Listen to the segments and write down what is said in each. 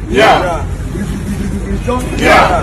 Yeah. Yeah.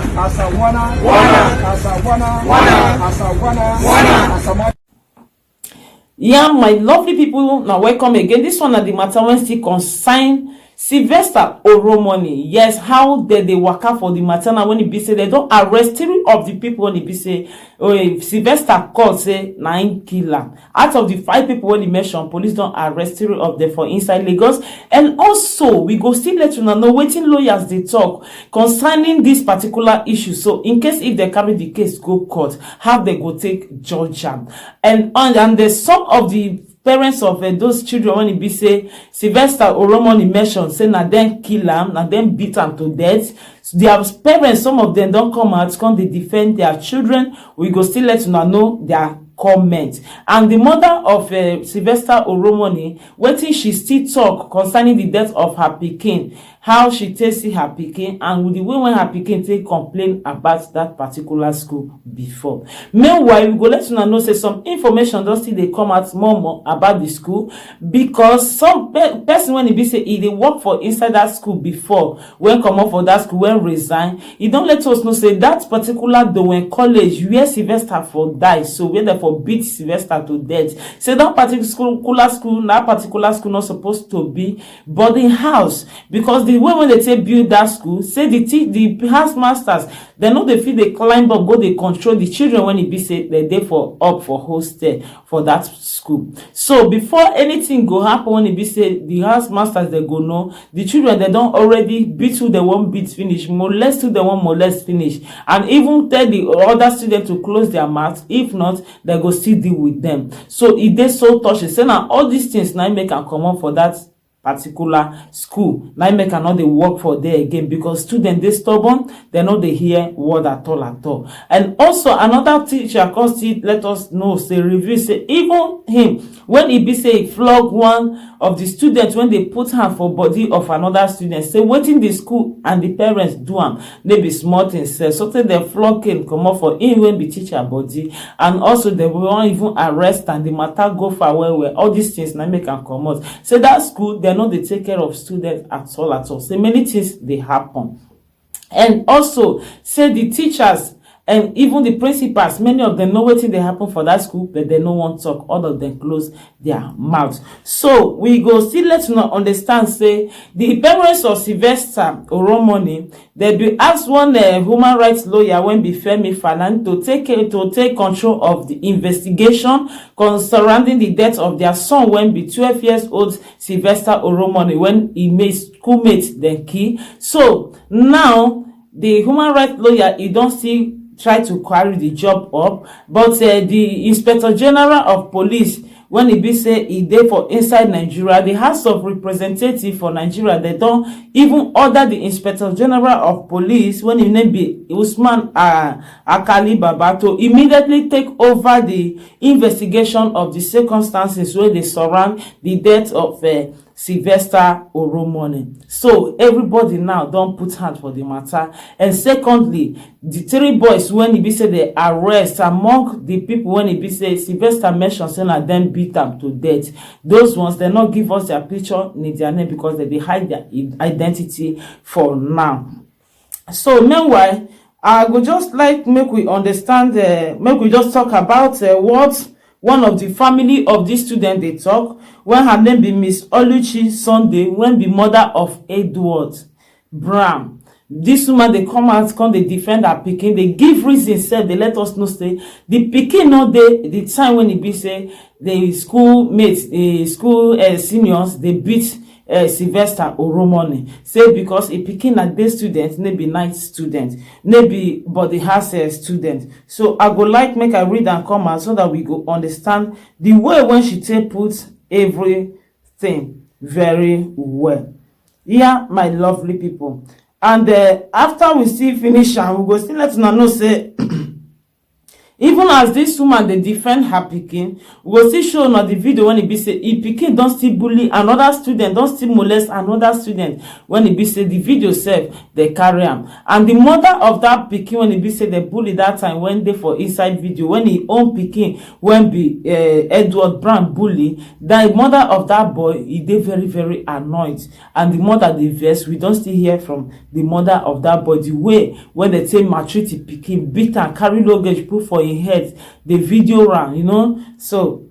Yeah, my lovely people, now welcome again. This one at the matter when still consign Sylvester Oromoni. Yes, how they work out for the matter now when it be say they don't arrest 3 of the people when it be say Sylvester called say 9 killer. Out of the 5 people when he mentioned, police don't arrest 3 of them for inside Lagos. And also we go still let you know waiting lawyers they talk concerning this particular issue. So in case if they carry the case go court, how they go take judge am. And there's some of the parents of those children when it be say Sylvester Oromoni mentioned say na them kill am, na them beat am to death. So their parents, some of them don't come out, come they defend their children. We go still let you know their comment. And the mother of Sylvester Oromoni, waiting she still talk concerning the death of her pikin, how she takes see her pikin, and with the way when her pikin take complain about that particular school before. Meanwhile, we go let you know say some information don't still they come out more about the school, because some person when he be say he they work for inside that school before, when come up for that school, when resign, he don't let us know say that particular Dowen College where Sylvester for die, so where they for beat Sylvester to death. Say that particular school not supposed to be boarding house, because the way when they say build that school, say the house masters, they know they feel they climb up, go they control the children when it be say they there for up for hostel for that school. So before anything go happen, when it be say the house masters they go know the children, they don't already beat who they want beat finish, molest who they want molest finish, and even tell the other students to close their mouths. If not, they go still deal with them. So if they so touchy, say now all these things now make a common for that particular school, now make another they work for there again, because students they stubborn, they know they hear word at all. And also another teacher come still let us know, say review, say even him when he be say flog one of the students when they put hand for body of another student, say waiting the school and the parents do am, they be smart and say so they flog him come up for him when be teacher body, and also they won't even arrest and the matter go far where all these things now make am come out. Say that school they know they take care of students at all. Say many things they happen. And also say the teachers and even the principals, many of them know what they happen for that school, but they no want to talk. All of them close their mouths. So we go still let you know understand. Say the parents of Sylvester Oromoni, they be ask one human rights lawyer when be Femi Falan to take control of the investigation surrounding the death of their son when be 12 years old Sylvester Oromoni when he made schoolmates then key. So now the human rights lawyer he don't see try to carry the job up, but the Inspector General of Police when he be say he dey for inside Nigeria, the House of Representatives for Nigeria, they don't even order the Inspector General of Police when his name be Usman Akali Baba to immediately take over the investigation of the circumstances where they surround the death of Sylvester Oromoni. So everybody now don't put hand for the matter. And secondly, the 3 boys when he be say they arrest among the people when he be say Sylvester mentioned saying that them beat them to death. Those ones they not give us their picture ni their name because they hide their identity for now. So meanwhile, I would just like make we understand, make we just talk about what one of the family of this student they talk when her name be Miss Oluchi Sunday, when be mother of Edward Brown. This woman they come out, come they defend her pikin. They give reason, said they let us know say the pikin no dey the time when it be say the schoolmates, the school seniors they beat Sylvester Oromoni. Say because a pikin na day student, maybe night student, maybe body has a student. So I go like make I read and come out so that we go understand the way when she take put everything very well. Yeah, my lovely people. And after we see finish and we go still let you know say Even as this woman dey defend her pikin, we go still show una the video when e be say e pikin don still bully another student, don still molest another student, when e be say the video sef dey carry am. And the mother of that pikin when e be say dey bully that time, when dey for inside video, when e own pikin when be Edward Brown bully, the mother of that boy, e dey very very annoyed, and the mother dey vex. We don still hear from the mother of that boy the way when they take maltreat the pikin, beat am, carry luggage put for him head, the video ran, you know. So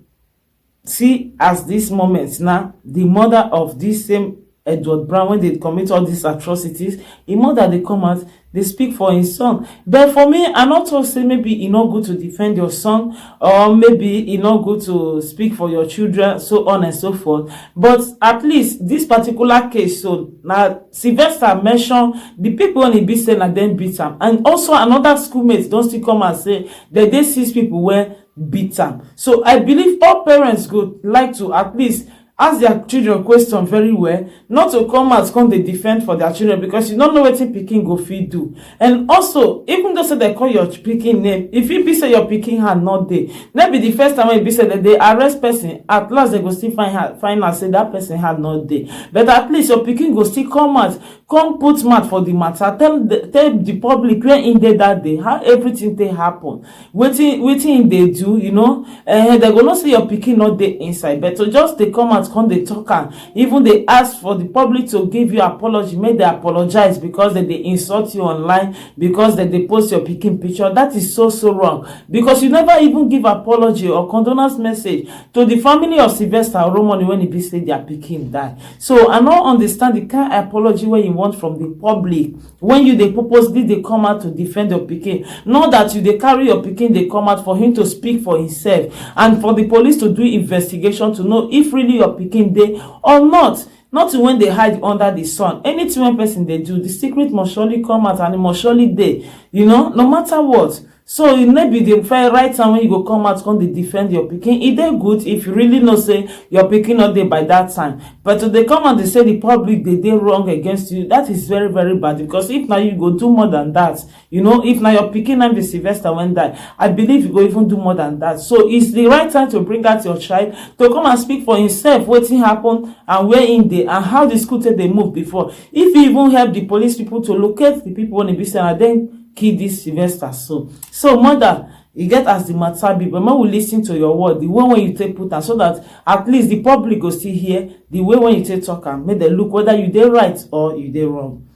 see, as this moment now, the mother of this same Edward Brown, when they commit all these atrocities, his mother they come out, they speak for his son. But for me, I not to say maybe it's not good to defend your son, or maybe it's not good to speak for your children, so on and so forth. But at least this particular case, so now Sylvester mentioned the people when he beat them and then beat him, and also another schoolmates don't still come and say that they see people where beat him. So I believe all parents would like to at least ask their children question very well, not to come out come dey defend for their children, because you don't know wetin pikin go fit do. And also, even though say they call your pikin name, if it be say your pikin hand not dey, maybe the first time when be say that they arrest person, at last they go still find out say that person hand not dey. But at least your pikin go still come out, come put mouth for the matter, tell the public where in dey that day, how everything dey happen, wetin they do, you know. They go not say your pikin not dey inside, but to just they come out, come they talk, and even they ask for the public to give you apology, make they apologize because they insult you online, because they post your pikin picture. That is so wrong, because you never even give apology or condolence message to the family of Sylvester Oromoni when he be say their pikin die. So I don't understand the kind of apology where you want from the public when you they purposely they come out to defend your pikin, not that you they carry your pikin, they come out for him to speak for himself and for the police to do investigation to know if really your pikin dey or not to when they hide under the sun. Anything one person they do, the secret must surely come out, and it must surely dey, you know, no matter what. So it may be the right time when you go come out, come to defend your pikin. It dey good if you really know say your pikin not there by that time. But if they come and they say the public they dey wrong against you, that is very very bad. Because if now you go do more than that, you know, if now your pikin and the Sylvester when die, I believe you go even do more than that. So it's the right time to bring out your child to come and speak for himself, wetin happen and where in dey and how the school take they move before. If you even help the police people to locate the people when they be saying, and then kill this Sylvester. So mother, you get as the matter be, but when we listen to your word, the way when you take put and so that at least the public will still hear the way when you take talk and make them look whether you dey right or you dey wrong.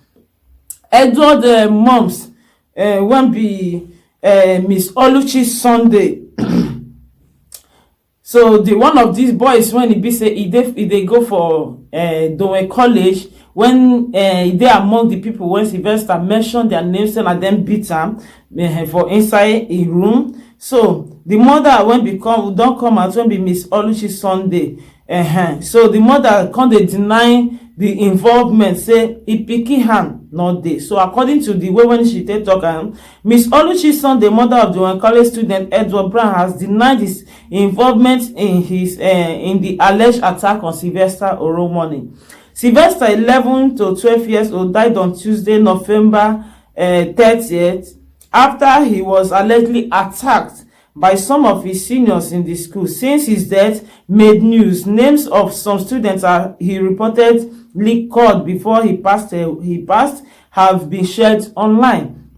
Edward moms when be Miss Oluchi Sunday. So the one of these boys when he be say he dey go for Dowen College, when they among the people when Sylvester mentioned their names and then beat them for inside a room. So the mother when don't come out when be Miss Oluchi Sunday. So the mother can't deny the involvement, say it picky hand not dey. So according to the way when she take talk, Miss Oluchi Sunday, mother of the college student Edward Brown, has denied his involvement in his in the alleged attack on Sylvester Oromoni. Sylvester, 11 to 12 years old, died on Tuesday, November 30th, after he was allegedly attacked by some of his seniors in the school. Since his death made news, names of some students he reportedly called before he passed have been shared online.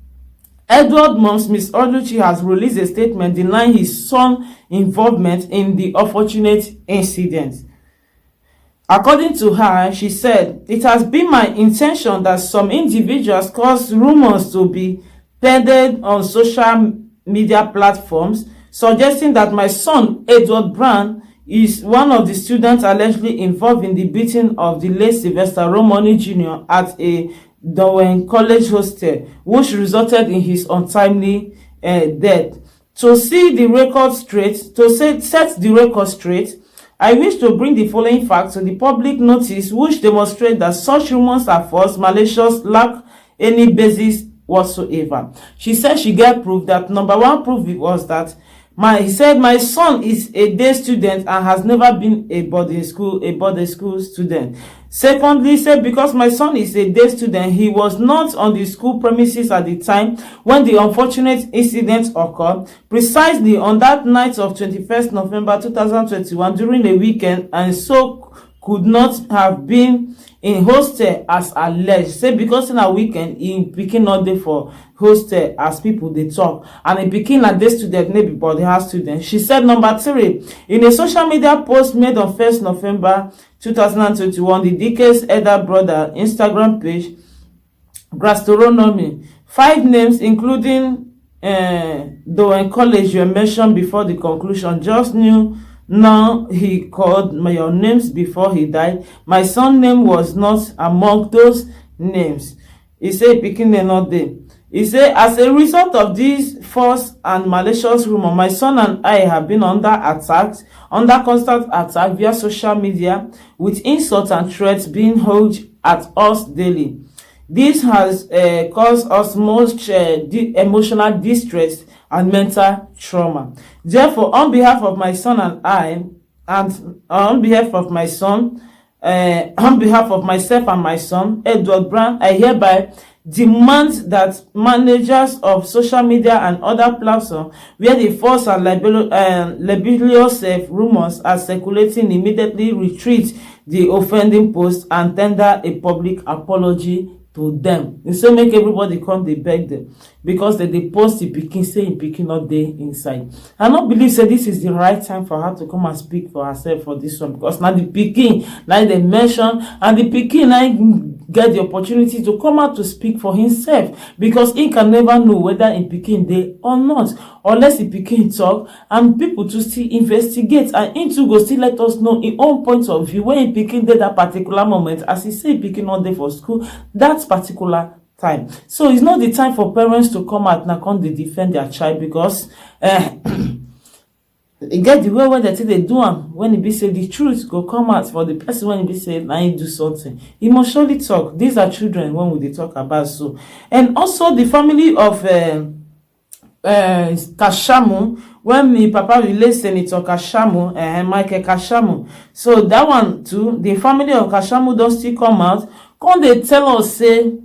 Edward mom's Miss Oluchi has released a statement denying his son's involvement in the unfortunate incident. According to her, she said, "It has been my intention that some individuals cause rumors to be peddled on social media platforms, suggesting that my son, Edward Brown, is one of the students allegedly involved in the beating of the late Sylvester Oromoni Jr. at a Dowen College hostel, which resulted in his untimely death. To set the record straight, I wish to bring the following facts to the public notice, which demonstrate that such rumors are false, malicious, lack any basis whatsoever." She said she get proof that number one proof was that He said my son is a day student and has never been a boarding school student. Secondly, he said because my son is a day student, he was not on the school premises at the time when the unfortunate incident occurred, precisely on that night of 21st November 2021 during a weekend, and so could not have been in hostel as alleged. Say because in a weekend he pikin not dey for hostel as people dey talk, and he pikin na day student, maybe but house student. She said number 3, in a social media post made on 1st November 2021, the DK's elder brother Instagram page, Oromoni, 5 names including Dowen College were mentioned before the conclusion. Just knew now he called your names before he died. My son's name was not among those names. He said picking them not there. He said as a result of this false and malicious rumor, my son and I have been under constant attack via social media, with insults and threats being hurled at us daily. This has caused us much emotional distress and mental trauma. Therefore, on behalf of my son and I, and on behalf of my son, on behalf of myself and my son, Edward Brown, I hereby demand that managers of social media and other platforms where the false and libelous rumors are circulating immediately retreat the offending post and tender a public apology to them. And so make everybody come dey beg them because they post the pikin, say in pikin not dey inside. I don't believe say this is the right time for her to come and speak for herself for this one, because now the pikin now they mention, and the pikin now get the opportunity to come out to speak for himself, because he can never know whether in pikin dey or not, unless the pikin talk and people to still investigate, and him too go still let us know his own point of view when in pikin dey that particular moment, as he say pikin not dey for school that particular time. So it's not the time for parents to come out now come dey defend their child, because e get the way that they do am when e be say the truth go come out for the person when e be say na him do something. He must surely talk. These are children when we dey talk about. So, and also the family of Kashamu, when my papa released Senator Kashamu, Michael Kashamu. So that one too, the family of Kashamu don't still come out. Come they tell us say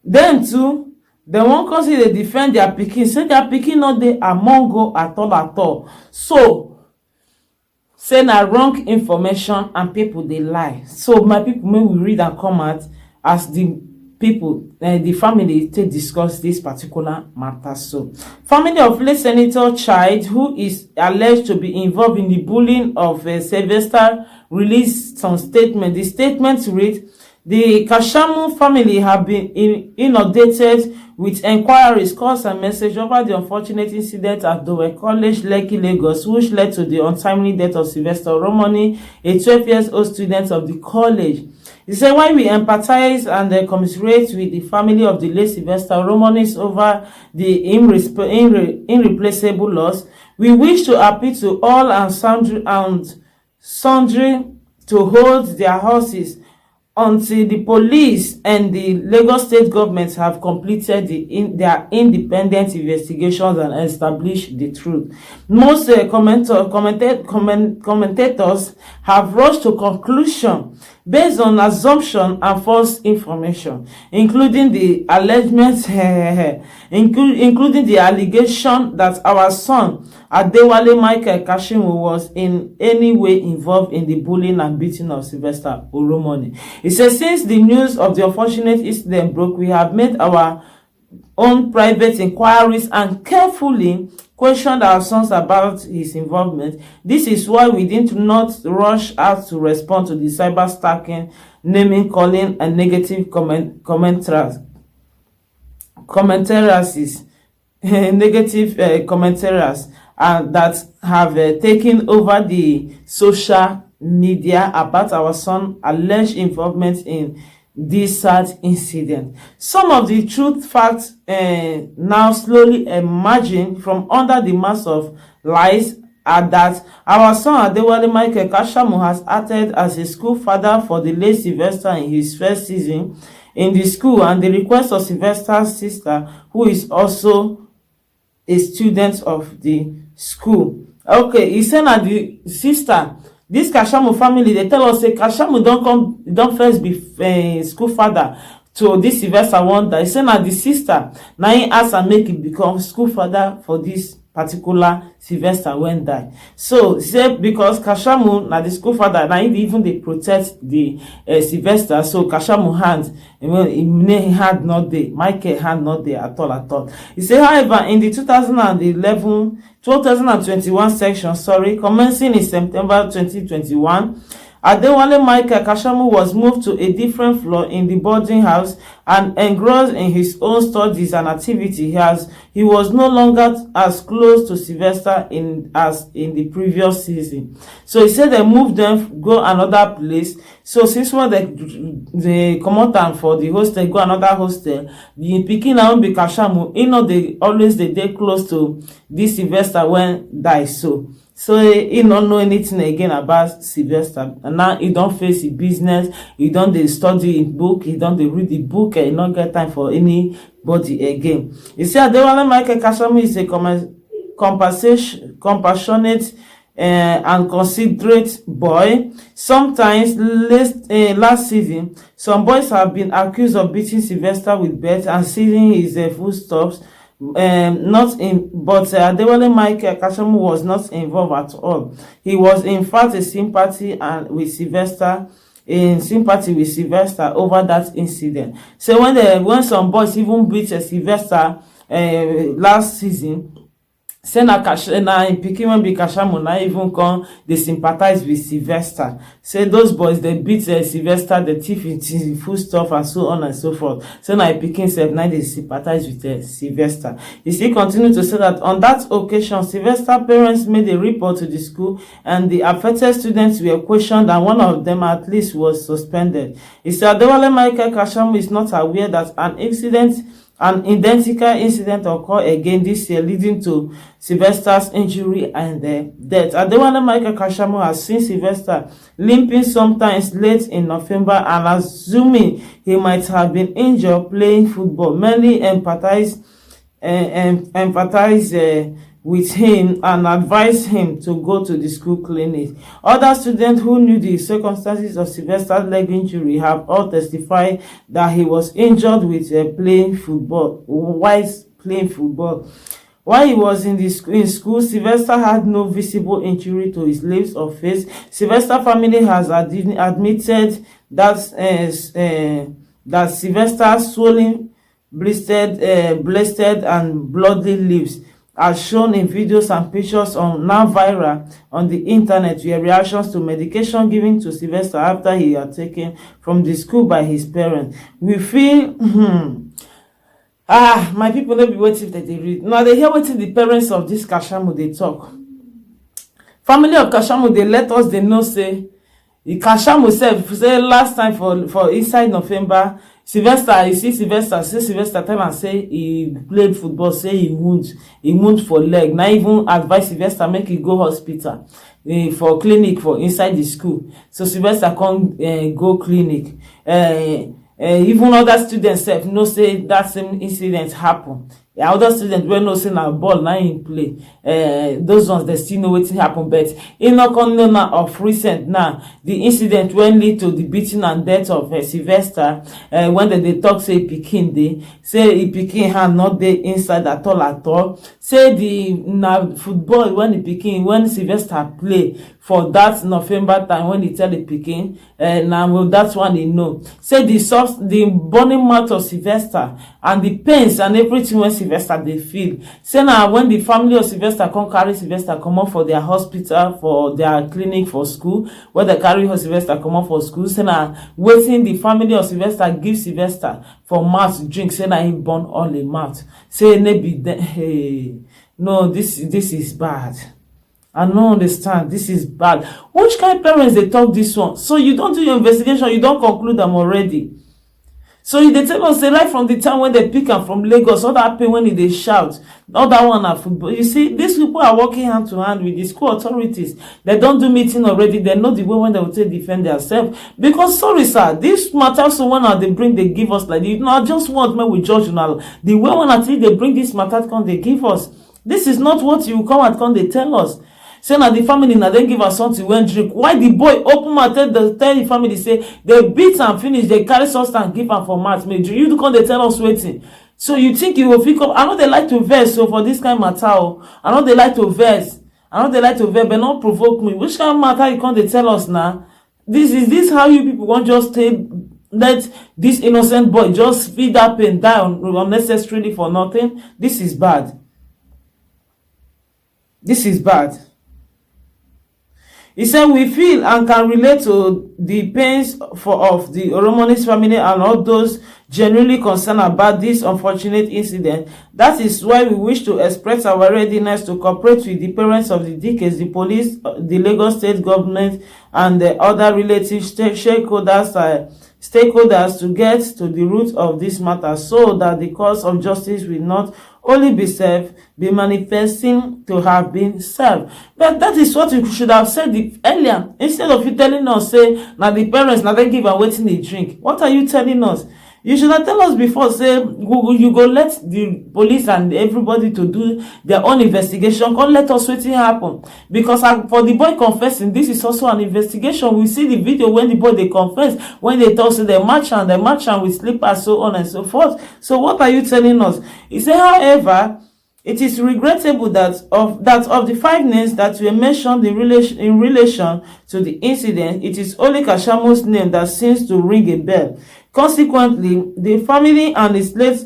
them too, they won't consider they defend their pikin, say their pikin not dey among go at all. So say na wrong information and people they lie. So my people, may we read and come out as the people, the family take discuss this particular matter. So family of late Senator Child, who is alleged to be involved in the bullying of Sylvester, released some statement. The statement read: the Kashamu family have been inundated with inquiries, calls and messages over the unfortunate incident at Dowen College, Lekki, Lagos, which led to the untimely death of Sylvester Oromoni, a 12-year-old student of the college. He said, while we empathize and commiserate with the family of the late Sylvester Oromoni over the irreplaceable loss, we wish to appeal to all and sundry to hold their horses until the police and the Lagos state government have completed their independent investigations and established the truth. Most commentators have rushed to conclusion based on assumption and false information, including the including the allegation that our son Adewale Michael Kashimu was in any way involved in the bullying and beating of Sylvester Oromoni. He says, since the news of the unfortunate incident broke, we have made our own private inquiries and carefully questioned our sons about his involvement. This is why we did not rush out to respond to the cyber stalking, naming, calling, and negative commentaries, that have taken over the social media about our son's alleged involvement in this sad incident. Some of the truth facts now slowly emerging from under the mass of lies are that our son Adewale Michael Kashamu has acted as a school father for the late Sylvester in his first season in the school, and the request of Sylvester's sister, who is also a student of the school. Okay, he say na the sister. This Kashamu family, they tell us say Kashamu don't first be school father to this Sylvester Wonder. He say na the sister na him ask am make he become school father for this particular Sylvester when die. So say because Kashamu na the school father, na him even dey protect the Sylvester. So Kashamu hand, him hand not there, Michael hand not there at all. He say, however, in the 2021 section, commencing in September 2021, Adewale Michael Kashamu was moved to a different floor in the boarding house and engrossed in his own studies and activity, as he was no longer as close to Sylvester as in the previous season. So he said they moved them go another place. So since when they come out for the hostel, go another hostel, the pikin na be Kashamu, they always they close to this Sylvester when die. So he don't know anything again about Sylvester. And now he don't face his business. He don't dey study in book. He don't dey read the book. And he don't get time for anybody again. You see, Adewale Michael Kashamu is a compassionate and considerate boy. Sometimes last season, some boys have been accused of beating Sylvester with belt and seizing his foodstuffs. But Adewale Michael Kashamu was not involved at all. He was in fact in sympathy with Sylvester over that incident. So when some boys even beat Sylvester last season, say na pikin wey be Kashamu na even come dey sympathize with Sylvester. Say those boys they beat Sylvester, they thief his food stuff and so on and so forth. So na pikin sef na dey sympathize with Sylvester. He still continue to say that on that occasion, Sylvester parents made a report to the school and the affected students were questioned and one of them at least was suspended. He said Adewale Michael Kashamu is not aware that an identical incident occurred again this year, leading to Sylvester's injury and death. Adewale Michael Kashamu has seen Sylvester limping sometimes late in November and assuming he might have been injured playing football. Many empathize with him and advised him to go to the school clinic. Other students who knew the circumstances of Sylvester's leg injury have all testified that he was injured with playing football. While he was in school, Sylvester had no visible injury to his lips or face. Sylvester family has admitted that Sylvester's swollen, blistered and bloody lips, as shown in videos and pictures now viral on the internet, were reactions to medication given to Sylvester after he had taken from the school by his parents. We feel my people no be waiting that they read. Now they hear wetin the parents of this Kashamu they talk. Family of Kashamu, they let us they know say the Kashamu say last time for inside November, Sylvester tell am say he played football, say he wound for leg. Now even advise Sylvester make he go hospital for clinic for inside the school. So Sylvester come go clinic. Even other students sef know say that same incident happen. Other students wey know say na ball na him play, those ones they still know wetin happen, but e no come know now of recent now the incident wey lead to the beating and death of Sylvester. When they talk say pikin dey, say pikin hand not dey inside at all. Say the football when Sylvester play for that November time when he tell the pikin, now that's one he know. Say the burning mouth of Sylvester and the pains and everything when Sylvester they feel. Say now when the family of Sylvester come carry Sylvester come up for their hospital, for their clinic, for school, where they carry Sylvester come up for school. Say now waiting the family of Sylvester give Sylvester for mouth drink. Say now he burn all the mouth. Say maybe hey, no, this is bad. I don't understand. This is bad. Which kind of parents they talk this one? So you don't do your investigation, you don't conclude them already. So they tell us say right from the time when they pick am from Lagos, all that pain when they shout, all that one are football. You see, these people are working hand to hand with the school authorities. They don't do meeting already. They know the way when they will take defend themselves. Because sorry, sir, this matter so when they give us like this. Not just want me we judge now. The way when I think they bring this matter come they give us. This is not what you come and come dey tell us. Say na the family na dem give am something wey drink. Why the boy open mouth tell the family say they beat am finish, they carry substance give am for mouth make drink. You come dey tell us wetin? So you think you go fit come? I no dey like to vex so for this kind matter o. I no dey like to vex. But not provoke me. Which kind of matter you come dey tell us now? Is this how you people want just stay? Let this innocent boy just feel that pain die unnecessarily for nothing? This is bad. This is bad. He said we feel and can relate to the pains of the Oromoni's family and all those genuinely concerned about this unfortunate incident. That is why we wish to express our readiness to cooperate with the parents of the deceased, the police, the Lagos state government, and the other relative stakeholders to get to the root of this matter, so that the cause of justice will not only be served, be manifesting to have been served. But that is what you should have said earlier, instead of you telling us say now the parents now they give and waiting they drink. What are you telling us? You should have tell us before, say you go let the police and everybody to do their own investigation. Come let us wetin happen. Because for the boy confessing, this is also an investigation. We see the video when the boy they confess, when they talk to the merchant with slippers, so on and so forth. So what are you telling us? He said, however, it is regrettable that of the 5 names that were mentioned in relation to the incident, it is only Kashamu's name that seems to ring a bell. Consequently, the family and his late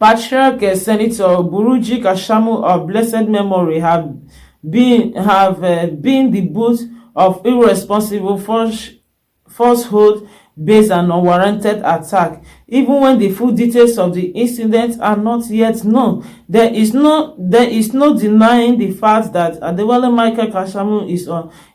patriarch Senator Buruji Kashamu of blessed memory have been the butt of irresponsible falsehood based on unwarranted attack. Even when the full details of the incident are not yet known, there is no denying the fact that Adewale Michael Kashamu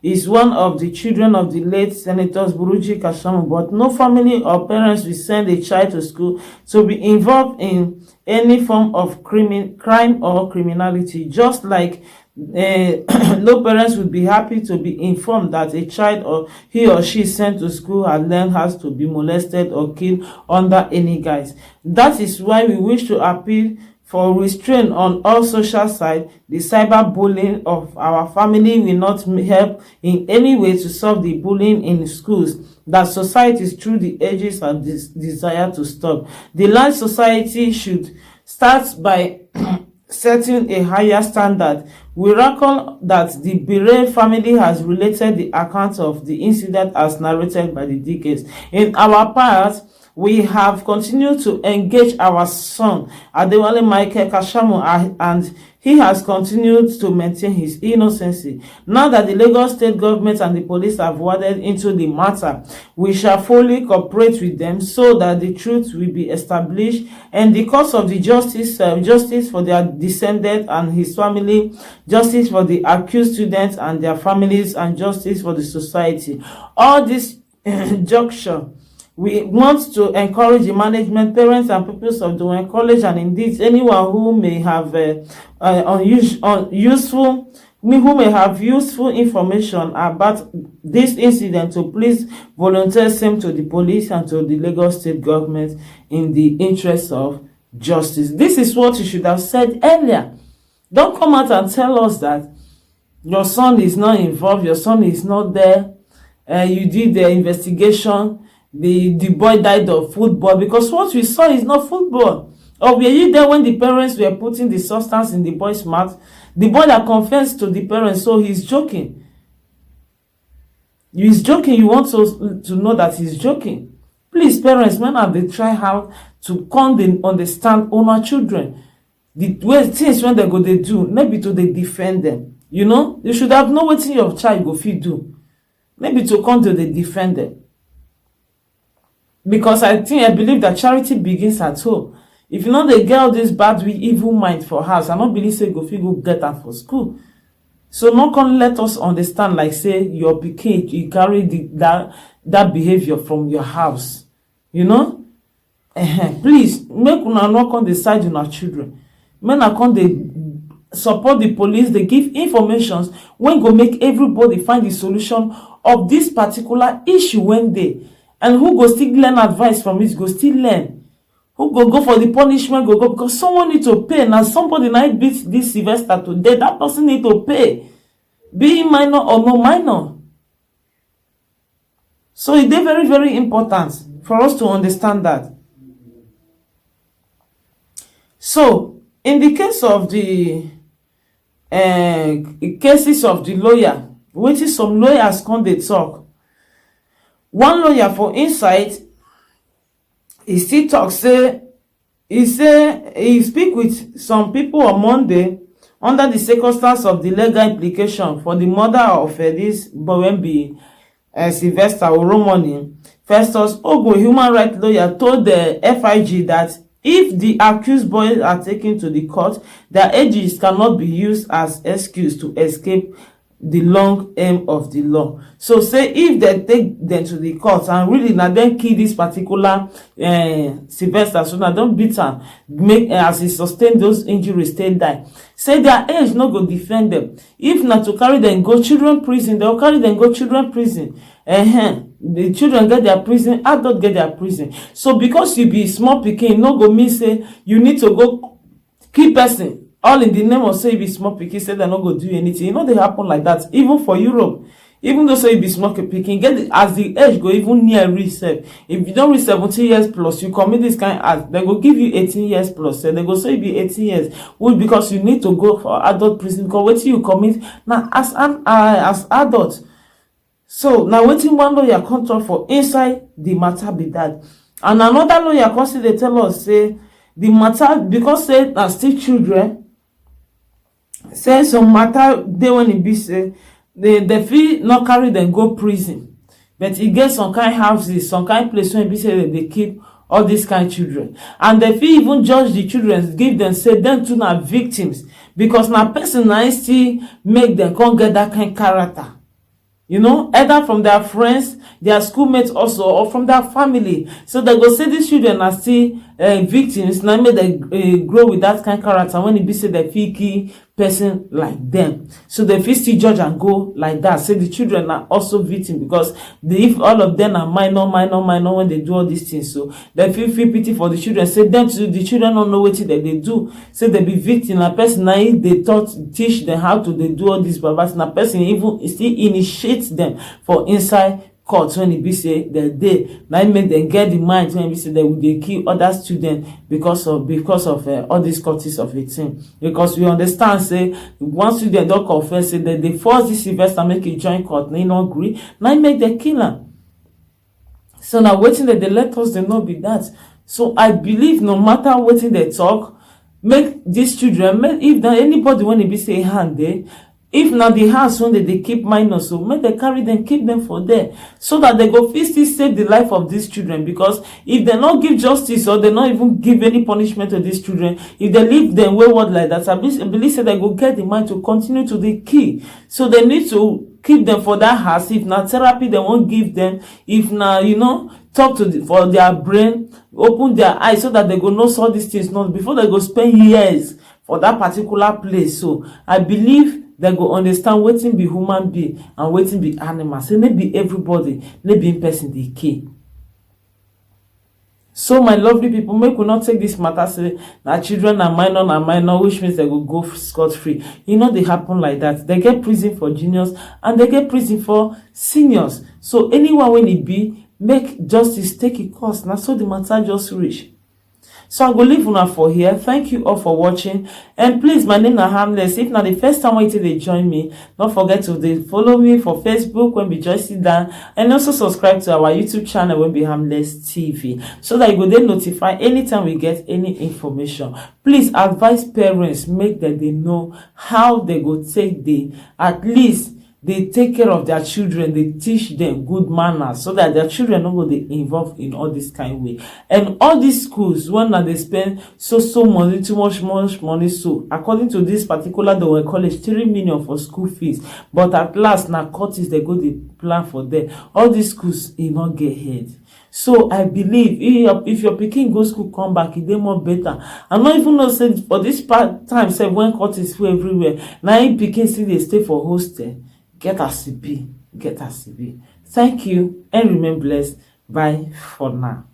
is one of the children of the late Senators Buruji Kashamu, but no family or parents will send a child to school to be involved in any form of crime or criminality, just like no parents would be happy to be informed that a child or he or she sent to school and then has to be molested or killed under any guise. That is why we wish to appeal for restraint on all social sides. The cyberbullying of our family will not help in any way to solve the bullying in schools that societies through the ages have desire to stop. The large society should start by setting a higher standard. We reckon that the Bere family has related the account of the incident as narrated by the decades. In our part, we have continued to engage our son, Adewale Michael Kashamu, and he has continued to maintain his innocency. Now that the Lagos state government and the police have waded into the matter, we shall fully cooperate with them so that the truth will be established and the cause of the justice for their descendant and his family, justice for the accused students and their families, and justice for the society. All this juncture, we want to encourage the management, parents, and pupils of Dowen College, and indeed anyone who may have useful information about this incident to please volunteer same to the police and to the Lagos state government in the interest of justice. This is what you should have said earlier. Don't come out and tell us that your son is not involved, your son is not there, you did the investigation, the boy died of football, because what we saw is not football. Or were you there when the parents were putting the substance in the boy's mouth? The boy that confessed to the parents, so he's joking. He's joking. You want to know that he's joking. Please, parents, when have they try how to come and understand our children? The way things when they go they do, maybe to they defend them. You know, you should have known what your child go fit do. Maybe to come to they defend them. Because I believe that charity begins at home. If you know the girl this bad with evil mind for house, I don't believe say go fit go get her for school. So not gonna let us understand like say your pikin you carry that behavior from your house. You know? Please make una not on the side of our children. Men are come they support the police, they give informations when go make everybody find the solution of this particular issue when they. And who go still learn advice from it, go still learn. Who go for the punishment go because someone need to pay. Now somebody now beat this Sylvester to death, that person need to pay, be minor or no minor. So it's very, very important for us to understand that. So in the case of the cases of the lawyer, which is some lawyers come dey talk. One lawyer for inside, he still talk say he speak with some people on Monday under the circumstance of the legal implication for the murder of this boy be Sylvester Oromoni. Festus Ogo, human rights lawyer, told the FIG that if the accused boys are taken to the court, their ages cannot be used as excuse to escape the long aim of the law. So say if they take them to the court and really now then kill this particular Sylvester, so now don't beat am, make as he sustain those injuries, stay die. Say their age no go defend them. If not to carry them go children prison, they'll carry them go children prison. The children get their prison, adult get their prison. So because you be small pikin, no go mean say you need to go kill person all in the name of say you be small pikin, say they no go do anything. You know they happen like that even for Europe. Even though say you be small pikin, get as the age go even near reach sef. If you don't reach 17 years plus, you commit this kind of act, they go give you 18 years plus. So they go say you be 18 years. Well, because you need to go for adult prison because what you commit now as an as adult. So now wetin one lawyer come talk for inside the matter be that, and another lawyer come say they tell us say the matter because say na still children, say some matter dey when e be say they fit not carry them go prison, but e get some kind houses, some kind place when e be say they keep all these kind children, and they fit even judge the children, give them say them too na victims because na person na still make them come get that kind character. You know, either from their friends, their schoolmates also, or from their family. So they go say these children are still victims. Now make they grow with that kind of character when it be say they feel key person like them. So they feel still judge and go like that. Say the children are also victims because if all of them are minor when they do all these things. So they feel pity for the children. Say them to the children don't know what that they do. Say they be victim. A person now they teach them how to they do all these babas. And a person even still initiate them for inside court when it be say that they now make them get the mind when it be say they would they kill other students because of all these courts of 18. Because we understand say one student don't confess say that they force this Sylvester make a joint court, they not agree, now make the killer. So now waiting that they let us they not be that. So I believe no matter what they talk, make these children, make if there anybody when it be say hand there. If not the house when they keep minors, so make they carry them, keep them for there, so that they go still save the life of these children. Because if they not give justice or they not even give any punishment to these children, if they leave them wayward like that, I believe that they go get the mind to continue to the key. So they need to keep them for that house. If not therapy, they won't give them. If not, talk to for their brain, open their eyes so that they go know all these things not before they go spend years for that particular place. So I believe they go understand wetin be human being and wetin be animal. Say maybe everybody, maybe in person dey key. So my lovely people, make we not take this matter say that children are minor, which means they will go scot free. They happen like that. They get prison for juniors and they get prison for seniors. So anyone when it be, make justice take a course. Now so the matter just reach. So I go leave una for here. Thank you all for watching. And please, my name is Harmless. If not the first time they join me, don't forget to follow me for Facebook when we just sit down. And also subscribe to our YouTube channel when we Harmless TV. So that you go then notify anytime we get any information. Please advise parents, make that they know how they go take at least they take care of their children, they teach them good manners so that their children don't go they involved in all this kind of way. And all these schools, when they spend so money, too much money. So according to this particular Dowen College, 3 million for school fees. But at last now courts they go the plan for them. All these schools not get ahead. So I believe if your pikin go school come back, it dey more better. I'm not even know say for this time say when court is full everywhere. Now if pikin still they stay for hostel. Get as it be. Thank you and remain blessed. Bye for now.